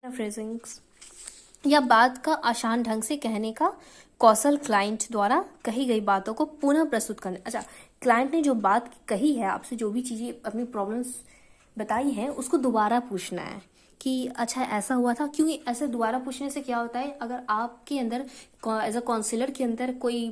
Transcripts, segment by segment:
फ्रेजिंग्स या बात का आसान ढंग से कहने का कौशल, क्लाइंट द्वारा कही गई बातों को पुनः प्रस्तुत करने। अच्छा, क्लाइंट ने जो बात कही है, आपसे जो भी चीजें अपनी प्रॉब्लम्स बताई हैं, उसको दोबारा पूछना है कि अच्छा ऐसा हुआ था। क्योंकि ऐसे दोबारा पूछने से क्या होता है, अगर आपके अंदर एज अ काउंसलर के अंदर कोई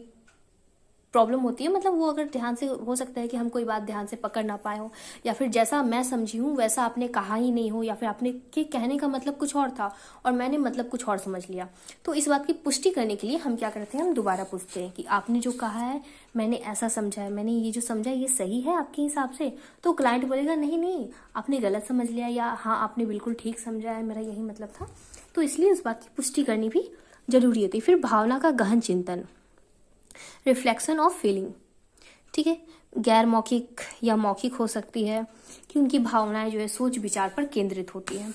प्रॉब्लम होती है, मतलब वो अगर ध्यान से, हो सकता है कि हम कोई बात ध्यान से पकड़ ना पाए हो, या फिर जैसा मैं समझी हूँ वैसा आपने कहा ही नहीं हो, या फिर आपने के कहने का मतलब कुछ और था और मैंने मतलब कुछ और समझ लिया। तो इस बात की पुष्टि करने के लिए हम क्या करते हैं, हम दोबारा पूछते हैं कि आपने जो कहा है मैंने ऐसा समझा है, मैंने ये जो समझा है ये सही है आपके हिसाब से। तो क्लाइंट बोलेगा नहीं नहीं, आपने गलत समझ लिया, या हाँ आपने बिल्कुल ठीक समझा है, मेरा यही मतलब था। तो इसलिए इस बात की पुष्टि करनी भी जरूरी होती है। फिर भावना का गहन चिंतन, रिफ्लेक्शन ऑफ फीलिंग, ठीक है, गैर मौखिक या मौखिक हो सकती है कि उनकी भावनाएं जो है सोच विचार पर केंद्रित होती है।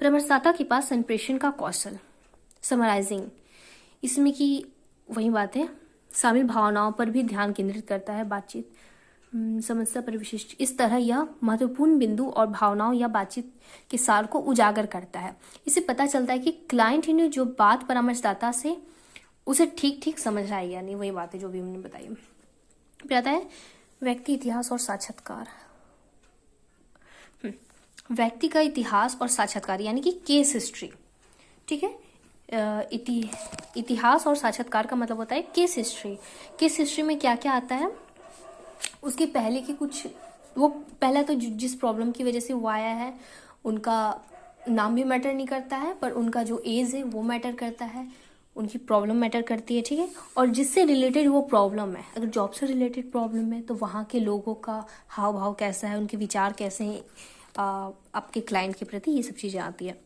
प्रवक्ता के पास संप्रेषण का कौशल, समराइजिंग, इसमें की वही बात है, शामिल भावनाओं पर भी ध्यान केंद्रित करता है, बातचीत समस्या पर विशिष्ट। इस तरह यह महत्वपूर्ण बिंदु और भावनाओं या बातचीत के सार को उजागर करता है। इससे पता चलता है कि क्लाइंट ने जो बात परामर्शदाता से उसे ठीक ठीक समझ रहा है या नहीं, वही बात है जो भी हमने बताई। फिर आता है व्यक्ति इतिहास और साक्षात्कार। व्यक्ति का इतिहास और साक्षात्कार यानी कि केस हिस्ट्री, ठीक है। इतिहास और साक्षात्कार का मतलब होता है केस हिस्ट्री। केस हिस्ट्री में क्या क्या आता है, उसके पहले की कुछ, वो पहला तो जिस प्रॉब्लम की वजह से वो आया है उनका नाम भी मैटर नहीं करता है, पर उनका जो एज है वो मैटर करता है, उनकी प्रॉब्लम मैटर करती है, ठीक है। और जिससे रिलेटेड वो प्रॉब्लम है, अगर जॉब से रिलेटेड प्रॉब्लम है तो वहाँ के लोगों का हाव भाव कैसा है, उनके विचार कैसे हैं आपके क्लाइंट के प्रति, ये सब चीज़ें आती है।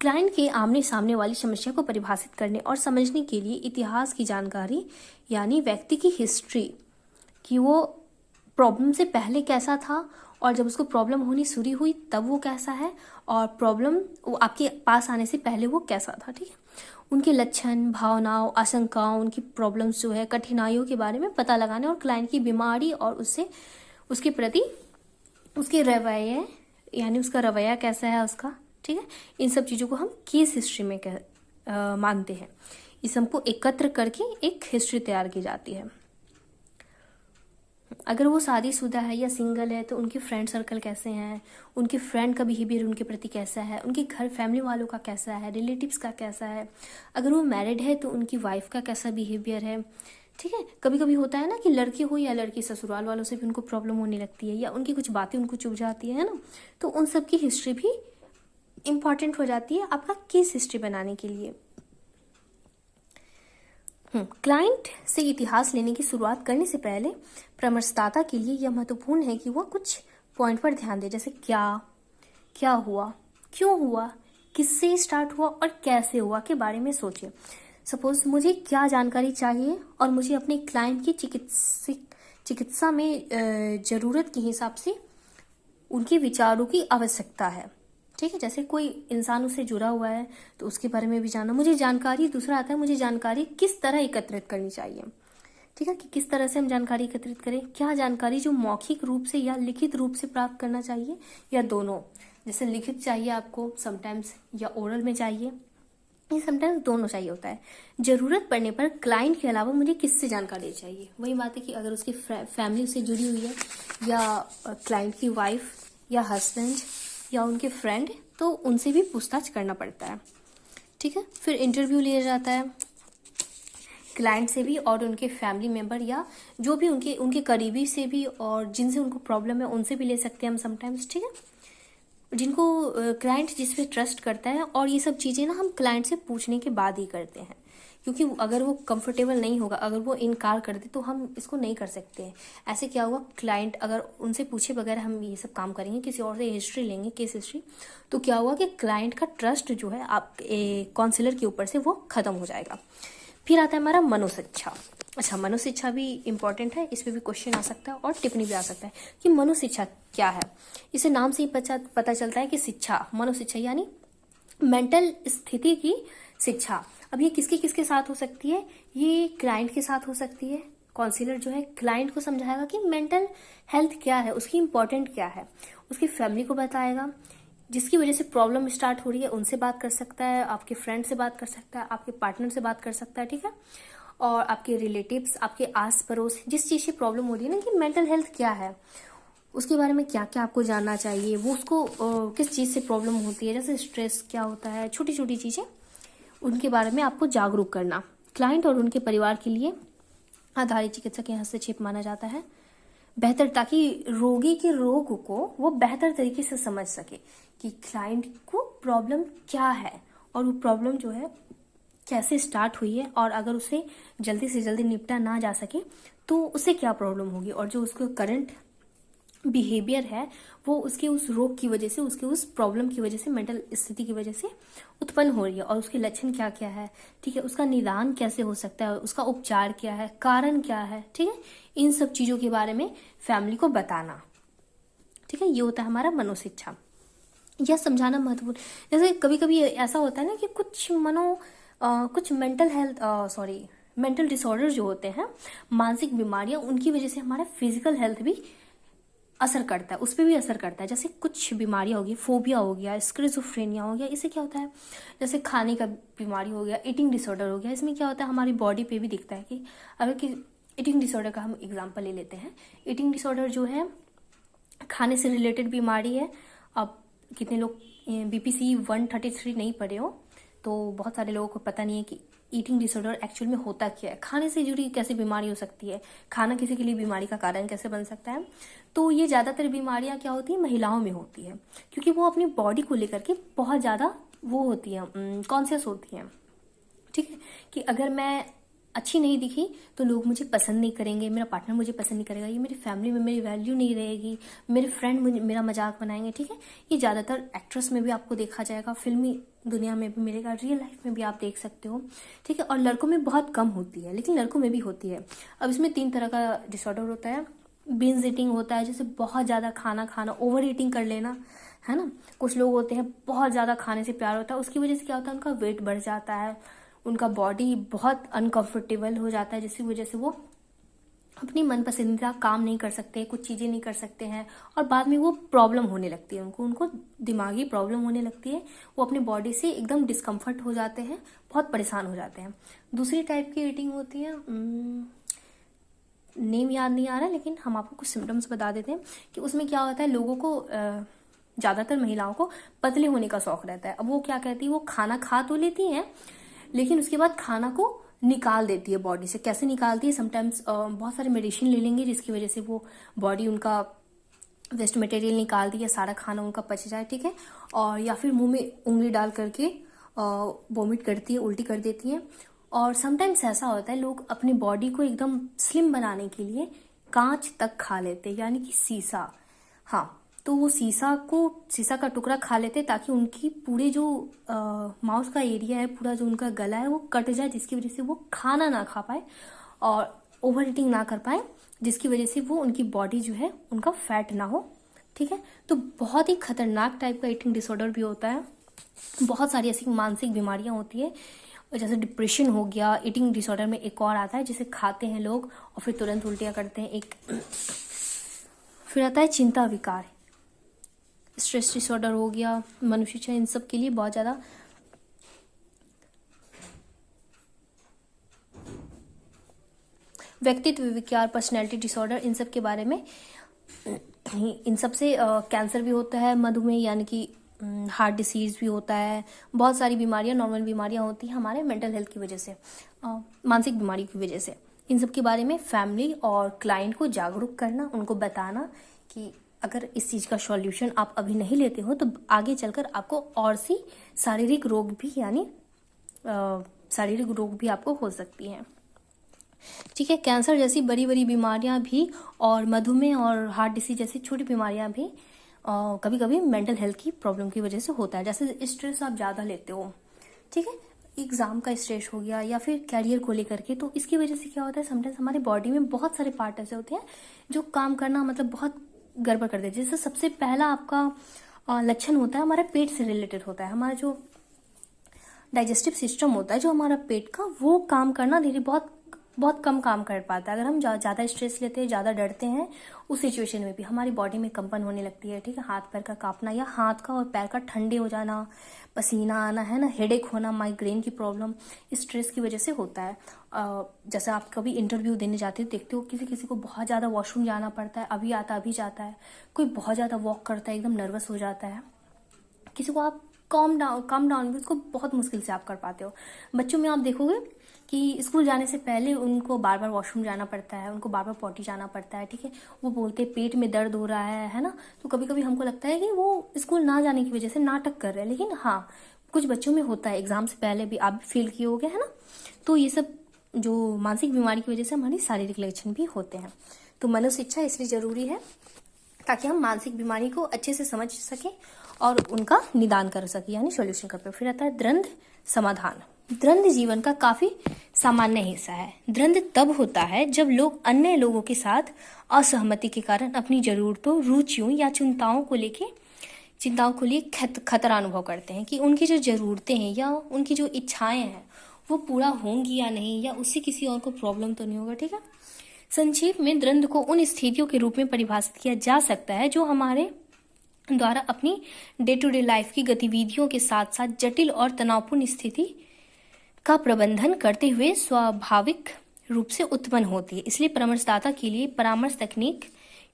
क्लाइंट के आमने सामने वाली समस्या को परिभाषित करने और समझने के लिए इतिहास की जानकारी, यानी व्यक्ति की हिस्ट्री, कि वो प्रॉब्लम से पहले कैसा था और जब उसको प्रॉब्लम होनी शुरू हुई तब वो कैसा है, और प्रॉब्लम वो आपके पास आने से पहले वो कैसा था, ठीक है। उनके लक्षण, भावनाओं, आशंकाओं, उनकी प्रॉब्लम्स जो है, कठिनाइयों के बारे में पता लगाने, और क्लाइंट की बीमारी और उससे उसके प्रति उसके रवैये, यानी उसका रवैया कैसा है उसका, ठीक है। इन सब चीज़ों को हम केस हिस्ट्री में मानते हैं। इस सबको एकत्र करके एक हिस्ट्री तैयार की जाती है। अगर वो शादीशुदा है या सिंगल है तो उनके फ्रेंड सर्कल कैसे हैं, उनके फ्रेंड का बिहेवियर उनके प्रति कैसा है, उनके घर फैमिली वालों का कैसा है, रिलेटिव्स का कैसा है। अगर वो मैरिड है तो उनकी वाइफ का कैसा बिहेवियर है, ठीक है। कभी कभी होता है ना कि लड़के हो या लड़की, ससुराल वालों से भी उनको प्रॉब्लम होने लगती है, या उनकी कुछ बातें उनको चुभ जाती है ना, तो उन सब की हिस्ट्री भी इम्पॉर्टेंट हो जाती है आपका केस हिस्ट्री बनाने के लिए। क्लाइंट से इतिहास लेने की शुरुआत करने से पहले परामर्शदाता के लिए यह महत्वपूर्ण है कि वह कुछ पॉइंट पर ध्यान दे, जैसे क्या हुआ, क्यों हुआ, किससे स्टार्ट हुआ और कैसे हुआ के बारे में सोचिए। सपोज मुझे क्या जानकारी चाहिए और मुझे अपने क्लाइंट की चिकित्सा में ज़रूरत के हिसाब से उनके विचारों की आवश्यकता है, ठीक है। जैसे कोई इंसान उससे जुड़ा हुआ है तो उसके बारे में भी जानना मुझे जानकारी। दूसरा आता है मुझे जानकारी किस तरह एकत्रित करनी चाहिए, ठीक है, कि किस तरह से हम जानकारी एकत्रित करें। क्या जानकारी जो मौखिक रूप से या लिखित रूप से प्राप्त करना चाहिए, या दोनों, जैसे लिखित चाहिए आपको समटाइम्स, या ओरल में चाहिए, ये समटाइम्स दोनों चाहिए होता है। जरूरत पड़ने पर क्लाइंट के अलावा मुझे किससे जानकारी चाहिए, वही बात है कि अगर उसकी फैमिली से जुड़ी हुई है, या क्लाइंट की वाइफ या हस्बैंड या उनके फ्रेंड, तो उनसे भी पूछताछ करना पड़ता है, ठीक है। फिर इंटरव्यू लिया जाता है क्लाइंट से भी और उनके फैमिली मेंबर, या जो भी उनके करीबी से भी, और जिनसे उनको प्रॉब्लम है उनसे भी ले सकते हैं हम समटाइम्स, ठीक है, जिनको क्लाइंट जिस पे ट्रस्ट करता है। और ये सब चीज़ें ना हम क्लाइंट से पूछने के बाद ही करते हैं, क्योंकि अगर वो कंफर्टेबल नहीं होगा, अगर वो इनकार कर दे तो हम इसको नहीं कर सकते हैं। ऐसे क्या हुआ, क्लाइंट अगर उनसे पूछे बगैर हम ये सब काम करेंगे, किसी और से हिस्ट्री लेंगे, केस हिस्ट्री, तो क्या हुआ कि क्लाइंट का ट्रस्ट जो है आप काउंसलर के ऊपर से वो खत्म हो जाएगा। फिर आता है हमारा मनोशिक्षा। अच्छा, मनोशिक्षा भी इम्पॉर्टेंट है, इस पर भी क्वेश्चन आ सकता है और टिप्पणी भी आ सकता है कि मनोशिक्षा क्या है। इसे नाम से ही पता चलता है कि शिक्षा, मनोशिक्षा यानी मेंटल स्थिति की शिक्षा। अब ये किसके किसके साथ हो सकती है, ये क्लाइंट के साथ हो सकती है। काउंसलर जो है क्लाइंट को समझाएगा कि मेंटल हेल्थ क्या है, उसकी इम्पोर्टेंट क्या है, उसकी फैमिली को बताएगा, जिसकी वजह से प्रॉब्लम स्टार्ट हो रही है उनसे बात कर सकता है, आपके फ्रेंड से बात कर सकता है, आपके पार्टनर से बात कर सकता है, ठीक है। और आपके रिलेटिव्स, आपके आस पड़ोस, जिस चीज़ से प्रॉब्लम हो रही है ना कि मेंटल हेल्थ क्या है, उसके बारे में क्या क्या आपको जानना चाहिए, वो उसको किस चीज़ से प्रॉब्लम होती है, जैसे स्ट्रेस क्या होता है, छोटी छोटी चीज़ें, उनके बारे में आपको जागरूक करना। क्लाइंट और उनके परिवार के लिए आधारित चिकित्सा के हस्तक्षेप माना जाता है बेहतर, ताकि रोगी के रोग को वो बेहतर तरीके से समझ सके कि क्लाइंट को प्रॉब्लम क्या है और वो प्रॉब्लम जो है कैसे स्टार्ट हुई है, और अगर उसे जल्दी से जल्दी निपटा ना जा सके तो उसे क्या प्रॉब्लम होगी, और जो उसका करंट बिहेवियर है वो उसके उस रोग की वजह से, उसके उस प्रॉब्लम की वजह से, मेंटल स्थिति की वजह से उत्पन्न हो रही है, और उसके लक्षण क्या क्या है, ठीक है, उसका निदान कैसे हो सकता है, उसका उपचार क्या है, कारण क्या है, ठीक है, इन सब चीजों के बारे में फैमिली को बताना, ठीक है। ये होता है हमारा मनोशिक्षा। यह समझाना महत्वपूर्ण, जैसे कभी कभी ऐसा होता है ना कि कुछ मेंटल डिसऑर्डर जो होते हैं, मानसिक बीमारियां, उनकी वजह से हमारा फिजिकल हेल्थ भी असर करता है, उस पर भी असर करता है। जैसे कुछ बीमारियां होगी, फोबिया हो गया, स्किज़ोफ्रेनिया हो गया, इससे क्या होता है, जैसे खाने का बीमारी हो गया, ईटिंग डिसऑर्डर हो गया, इसमें क्या होता है हमारी बॉडी पे भी दिखता है कि अगर कि ईटिंग डिसऑर्डर का हम एग्जाम्पल ले लेते हैं। ईटिंग डिसऑर्डर जो है खाने से रिलेटेड बीमारी है। अब कितने लोग बीपीसी 133 नहीं पढ़े हो, तो बहुत सारे लोगों को पता नहीं है कि ईटिंग डिसऑर्डर एक्चुअल में होता क्या है, खाने से जुड़ी कैसे बीमारी हो सकती है, खाना किसी के लिए बीमारी का कारण कैसे बन सकता है। तो ये ज़्यादातर बीमारियां क्या होती है, महिलाओं में होती है, क्योंकि वो अपनी बॉडी को लेकर के बहुत ज़्यादा वो होती है, कॉन्शियस होती हैं, ठीक है, कि अगर मैं अच्छी नहीं दिखी तो लोग मुझे पसंद नहीं करेंगे, मेरा पार्टनर मुझे पसंद नहीं करेगा, ये मेरी फैमिली में मेरी वैल्यू नहीं रहेगी, मेरे फ्रेंड मुझे मेरा मजाक बनाएंगे, ठीक है। ये ज़्यादातर एक्ट्रेस में भी आपको देखा जाएगा, फिल्मी दुनिया में भी मिलेगा, रियल लाइफ में भी आप देख सकते हो, ठीक है। और लड़कों में बहुत कम होती है, लेकिन लड़कों में भी होती है। अब इसमें 3 तरह का डिसऑर्डर होता है। बिंज ईटिंग होता है, जैसे बहुत ज़्यादा खाना खाना, ओवर ईटिंग कर लेना, है ना। कुछ लोग होते हैं बहुत ज़्यादा खाने से प्यार होता है, उसकी वजह से क्या होता है, उनका वेट बढ़ जाता है, उनका बॉडी बहुत अनकंफर्टेबल हो जाता है, जिसकी वजह से वो अपनी मन पसंदीदा काम नहीं कर सकते, कुछ चीज़ें नहीं कर सकते हैं, और बाद में वो प्रॉब्लम होने लगती है, उनको दिमागी प्रॉब्लम होने लगती है, वो अपनी बॉडी से एकदम डिस्कम्फर्ट हो जाते हैं, बहुत परेशान हो जाते हैं। दूसरी टाइप की ईटिंग होती है, नेम याद नहीं आ रहा, लेकिन हम आपको कुछ सिम्टम्स बता देते हैं कि उसमें क्या होता है, लोगों को ज़्यादातर महिलाओं को पतले होने का शौक रहता है। अब वो क्या कहती है, वो खाना खा तो लेती हैं, लेकिन उसके बाद खाना को निकाल देती है बॉडी से। कैसे निकालती है, समटाइम्स बहुत सारे मेडिसिन ले लेंगे जिसकी वजह से वो बॉडी उनका वेस्ट मटेरियल निकाल दिया, सारा खाना उनका पच जाए, ठीक है। और या फिर मुंह में उंगली डाल करके वॉमिट करती है, उल्टी कर देती है। और समटाइम्स ऐसा होता है, लोग अपनी बॉडी को एकदम स्लिम बनाने के लिए कांच तक खा लेते हैं, यानी कि शीशा, हाँ, तो वो शीशा का टुकड़ा खा लेते ताकि उनकी पूरे जो माउथ का एरिया है, पूरा जो उनका गला है वो कट जाए, जिसकी वजह से वो खाना ना खा पाए और ओवर ईटिंग ना कर पाए, जिसकी वजह से वो उनकी बॉडी जो है उनका फैट ना हो, ठीक है। तो बहुत ही खतरनाक टाइप का ईटिंग डिसऑर्डर भी होता है। बहुत सारी ऐसी मानसिक बीमारियां होती है, जैसे डिप्रेशन हो गया। ईटिंग डिसऑर्डर में एक और आता है, जिसे खाते हैं लोग और फिर तुरंत उल्टियां करते हैं, एक फिर आता है चिंता विकार, स्ट्रेस डिसऑर्डर हो गया, मनुष्य, इन सब के लिए बहुत ज़्यादा व्यक्तित्व विकार, पर्सनैलिटी डिसऑर्डर, इन सब के बारे में, इन सब से कैंसर भी होता है, मधुमेह यानी कि हार्ट डिसीज भी होता है। बहुत सारी बीमारियां, नॉर्मल बीमारियां होती हैं हमारे मेंटल हेल्थ की वजह से, मानसिक बीमारी की वजह से। इन सब के बारे में फैमिली और क्लाइंट को जागरूक करना, उनको बताना कि अगर इस चीज़ का सॉल्यूशन आप अभी नहीं लेते हो तो आगे चलकर आपको और सी शारीरिक रोग भी, यानी शारीरिक रोग भी आपको हो सकती हैं, ठीक है। कैंसर जैसी बड़ी बड़ी बीमारियां भी और मधुमेह और हार्ट डिसीज जैसी छोटी बीमारियां भी कभी कभी मेंटल हेल्थ की प्रॉब्लम की वजह से होता है। जैसे स्ट्रेस आप ज़्यादा लेते हो, ठीक है, एग्जाम का स्ट्रेस हो गया या फिर कैरियर को लेकर के, तो इसकी वजह से क्या होता है, समटाइम्स हमारे बॉडी में बहुत सारे पार्ट ऐसे होते हैं जो काम करना मतलब बहुत गड़बड़ कर देते हैं। जैसे सबसे पहला आपका लक्षण होता है हमारे पेट से रिलेटेड होता है, हमारा जो डाइजेस्टिव सिस्टम होता है, जो हमारा पेट का, वो काम करना धीरे बहुत बहुत कम काम कर पाता है। अगर हम ज़्यादा स्ट्रेस लेते हैं, ज़्यादा डरते हैं, उस सिचुएशन में भी हमारी बॉडी में कंपन होने लगती है, ठीक है, हाथ पैर का कांपना या हाथ का और पैर का ठंडे हो जाना, पसीना आना, है ना, हेडेक होना, माइग्रेन की प्रॉब्लम स्ट्रेस की वजह से होता है। जैसे आप कभी इंटरव्यू देने जाते हो, देखते हो किसी किसी को बहुत ज़्यादा वॉशरूम जाना पड़ता है, अभी आता अभी जाता है, कोई बहुत ज़्यादा वॉक करता है, एकदम नर्वस हो जाता है, किसी को आप कम डाउन भी उसको बहुत मुश्किल से आप कर पाते हो। बच्चों में आप देखोगे कि स्कूल जाने से पहले उनको बार बार वॉशरूम जाना पड़ता है, उनको बार बार पॉटी जाना पड़ता है, ठीक है, वो बोलते हैं पेट में दर्द हो रहा है ना। तो कभी कभी हमको लगता है कि वो स्कूल ना जाने की वजह से नाटक कर रहे हैं, लेकिन हाँ, कुछ बच्चों में होता है, एग्जाम से पहले भी आप भी फील किए होगे, है ना। तो ये सब जो मानसिक बीमारी की वजह से हमारी शारीरिक लक्षण भी होते हैं। तो मनोशिक्षा इसलिए जरूरी है ताकि हम मानसिक बीमारी को अच्छे से समझ सकें और उनका निदान कर सके, यानी सॉल्यूशन कर पाए। फिर आता है द्वंद्व समाधान। द्वंद्व जीवन का काफी सामान्य हिस्सा है। द्वंद्व तब होता है जब लोग अन्य लोगों के साथ असहमति के कारण अपनी जरूरतों, रुचियों या चिंताओं को लिए खतरा अनुभव करते हैं कि उनकी जो जरूरतें हैं या उनकी जो इच्छाएं हैं वो पूरा होंगी या नहीं, या उससे किसी और को प्रॉब्लम तो नहीं होगा, ठीक है। संक्षेप में द्वंद्व को उन स्थितियों के रूप में परिभाषित किया जा सकता है जो हमारे द्वारा अपनी डे टू डे लाइफ की गतिविधियों के साथ साथ जटिल और तनावपूर्ण स्थिति का प्रबंधन करते हुए स्वाभाविक रूप से उत्पन्न होती है। इसलिए परामर्शदाता के लिए परामर्श तकनीक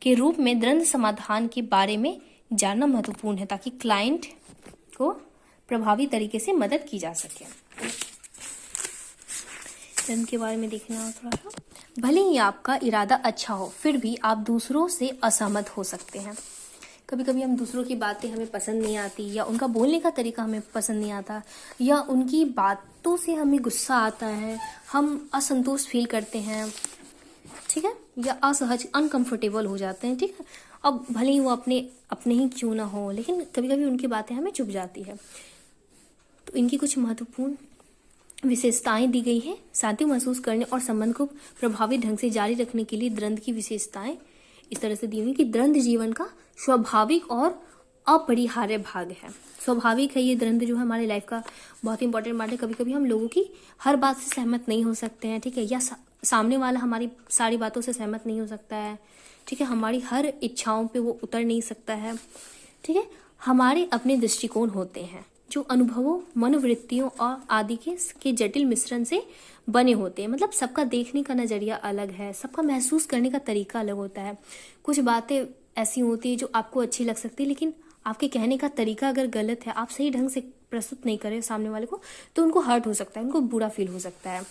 के रूप में द्वंद्व समाधान के बारे में जानना महत्वपूर्ण है ताकि क्लाइंट को प्रभावी तरीके से मदद की जा सके। द्वंद्व के बारे में देखना हो थोड़ा सा। भले ही आपका इरादा अच्छा हो, फिर भी आप दूसरों से असहमत हो सकते हैं। कभी कभी हम दूसरों की बातें हमें पसंद नहीं आती, या उनका बोलने का तरीका हमें पसंद नहीं आता, या उनकी बातों से हमें गुस्सा आता है, हम असंतोष फील करते हैं, ठीक है, या असहज अनकंफर्टेबल हो जाते हैं, ठीक है। अब भले ही वो अपने ही क्यों ना हो, लेकिन कभी कभी उनकी बातें हमें चुभ जाती है। तो इनकी कुछ महत्वपूर्ण विशेषताएं दी गई हैं। शांति महसूस करने और संबंध को प्रभावी ढंग से जारी रखने के लिए द्वंद्व की विशेषताएं इस तरह से दी हुई कि द्वंद्व जीवन का स्वाभाविक और अपरिहार्य भाग है। स्वाभाविक है ये द्वंद्व जो है हमारी लाइफ का बहुत इंपॉर्टेंट पार्ट है। कभी कभी हम लोगों की हर बात से सहमत नहीं हो सकते हैं, ठीक है, या सामने वाला हमारी सारी बातों से सहमत नहीं हो सकता है, ठीक है, हमारी हर इच्छाओं पे वो उतर नहीं सकता है, ठीक है। हमारे अपने दृष्टिकोण होते हैं जो अनुभवों, मनोवृत्तियों और आदि के जटिल मिश्रण से बने होते हैं। मतलब सबका देखने का नजरिया अलग है, सबका महसूस करने का तरीका अलग होता है। कुछ बातें ऐसी होती है जो आपको अच्छी लग सकती है, लेकिन आपके कहने का तरीका अगर गलत है, आप सही ढंग से प्रस्तुत नहीं करें सामने वाले को, तो उनको हर्ट हो सकता है, उनको बुरा फील हो सकता है।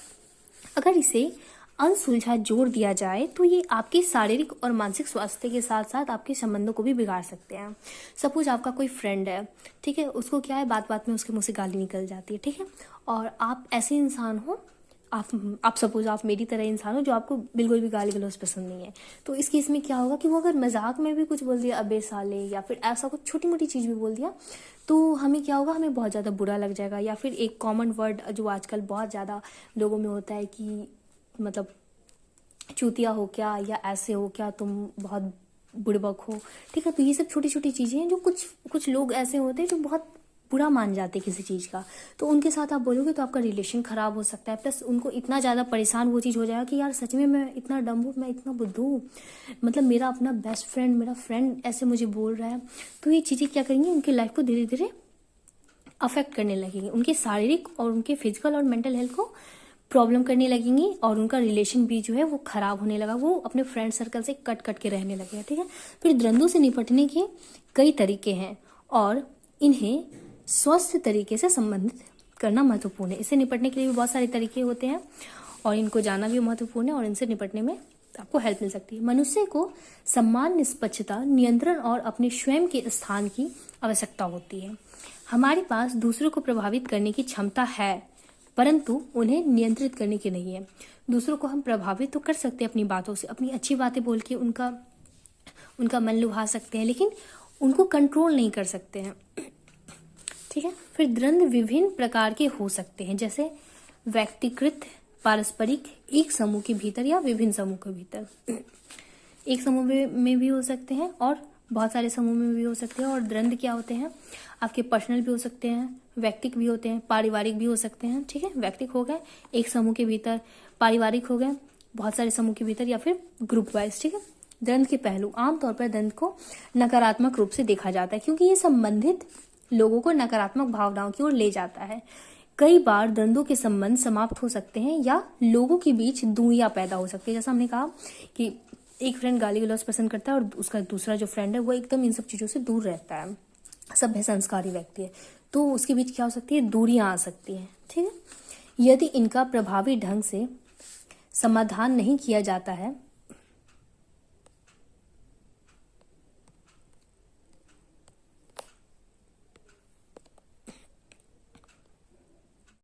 अगर इसे अनसुलझा जोड़ दिया जाए तो ये आपके शारीरिक और मानसिक स्वास्थ्य के साथ साथ आपके संबंधों को भी बिगाड़ सकते हैं। सपोज आपका कोई फ्रेंड है, ठीक है, उसको क्या है, बात बात में उसके मुंह से गाली निकल जाती है, ठीक है, और आप ऐसे इंसान हो, आप सपोज आप मेरी तरह इंसान हो जो आपको बिल्कुल भी गाली गलौज पसंद नहीं है। तो इस केस में क्या होगा कि वो अगर मजाक में भी कुछ बोल दिया, अबे साले, या फिर ऐसा कुछ छोटी मोटी चीज़ भी बोल दिया, तो हमें क्या होगा, हमें बहुत ज़्यादा बुरा लग जाएगा। या फिर एक कॉमन वर्ड जो आजकल बहुत ज़्यादा लोगों में होता है कि मतलब चूतिया हो क्या, या ऐसे हो क्या, तुम बहुत बुड़बक हो, ठीक है। तो ये सब छोटी छोटी चीज़ें हैं जो कुछ लोग ऐसे होते हैं जो बहुत बुरा मान जाते हैं किसी चीज़ का, तो उनके साथ आप बोलोगे तो आपका रिलेशन खराब हो सकता है। प्लस उनको इतना ज़्यादा परेशान वो चीज़ हो जाएगा कि यार सच में मैं इतना डम हूँ, मैं इतना बुद्धू हूँ, मतलब मेरा अपना बेस्ट फ्रेंड, मेरा फ्रेंड ऐसे मुझे बोल रहा है। तो ये चीज़ें क्या करेंगी, उनकी लाइफ को धीरे धीरे अफेक्ट करने लगेंगी, उनके शारीरिक और उनके फिजिकल और मेंटल हेल्थ को प्रॉब्लम करने लगेंगी, और उनका रिलेशन भी जो है वो खराब होने लगा, वो अपने फ्रेंड सर्कल से कट के रहने लगे, ठीक है। फिर द्वंद्वों से निपटने के कई तरीके हैं और इन्हें स्वस्थ तरीके से संबंधित करना महत्वपूर्ण है। इससे निपटने के लिए भी बहुत सारे तरीके होते हैं और इनको जानना भी महत्वपूर्ण है, और इनसे निपटने में आपको हेल्प मिल सकती है। मनुष्य को सम्मान, निष्पक्षता, नियंत्रण और अपने स्वयं के स्थान की आवश्यकता होती है। हमारे पास दूसरों को प्रभावित करने की क्षमता है, परंतु उन्हें नियंत्रित करने की नहीं है। दूसरों को हम प्रभावित तो कर सकते हैं अपनी बातों से, अपनी अच्छी बातें बोल के उनका मन लुभा सकते हैं, लेकिन उनको कंट्रोल नहीं कर सकते हैं, ठीक है। फिर द्वंद्व विभिन्न प्रकार के हो सकते हैं, जैसे व्यक्तिगत, पारस्परिक, एक समूह के भीतर या विभिन्न समूह के भीतर। एक समूह में भी हो सकते हैं और बहुत सारे समूह में भी हो सकते हैं। और द्वंद्व क्या होते हैं, आपके पर्सनल भी हो सकते हैं, व्यक्तिक भी होते हैं, पारिवारिक भी हो सकते हैं। ठीक है, व्यक्तिक हो गए एक समूह के भीतर, पारिवारिक हो गए बहुत सारे समूह के भीतर, या फिर ग्रुप वाइज। ठीक है, द्वंद्व के पहलू, आमतौर पर द्वंद्व को नकारात्मक रूप से देखा जाता है क्योंकि ये संबंधित लोगों को नकारात्मक भावनाओं की ओर ले जाता है। कई बार द्वंद्वों के संबंध समाप्त हो सकते हैं या लोगों के बीच दूरियां पैदा हो सकती है। जैसा हमने कहा कि एक फ्रेंड गाली गलौज पसंद करता है और उसका दूसरा जो फ्रेंड है वो एकदम इन सब चीज़ों से दूर रहता है, सभ्य संस्कारी व्यक्ति है, तो उसके बीच क्या हो सकती है, दूरियां आ सकती हैं। ठीक है, यदि इनका प्रभावी ढंग से समाधान नहीं किया जाता है